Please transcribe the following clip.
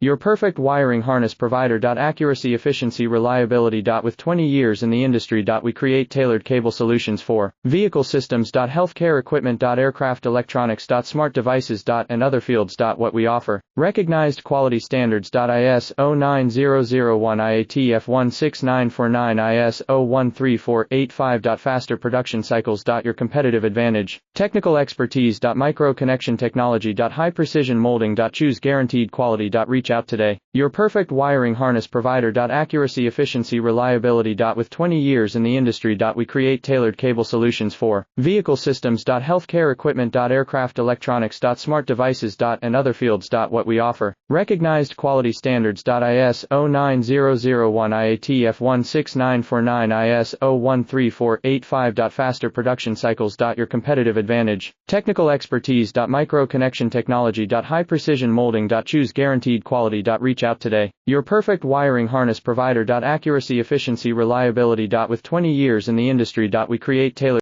Your perfect wiring harness provider. Accuracy, efficiency, reliability. With 20 years in the industry. We create tailored cable solutions for vehicle systems. Healthcare equipment. Aircraft electronics. Smart devices. And other fields. What we offer. Recognized quality standards. ISO 9001 IATF 16949 ISO 13485. Faster production cycles. Your competitive advantage. Technical expertise. Micro connection technology. High precision molding. Choose guaranteed quality. Reach out today. Your perfect wiring harness provider. Accuracy, efficiency, reliability. With 20 years in the industry. We create tailored cable solutions for vehicle systems. Healthcare equipment. Aircraft electronics. Smart devices. And other fields. What we offer. Recognized quality standards. ISO 9001 IATF 16949 ISO 13485. Faster production cycles. Your competitive advantage. Technical expertise. Micro connection technology. High precision molding. Choose guaranteed quality. Reach out today. Your perfect wiring harness provider. Accuracy, efficiency, reliability. With 20 years in the industry. We create tailored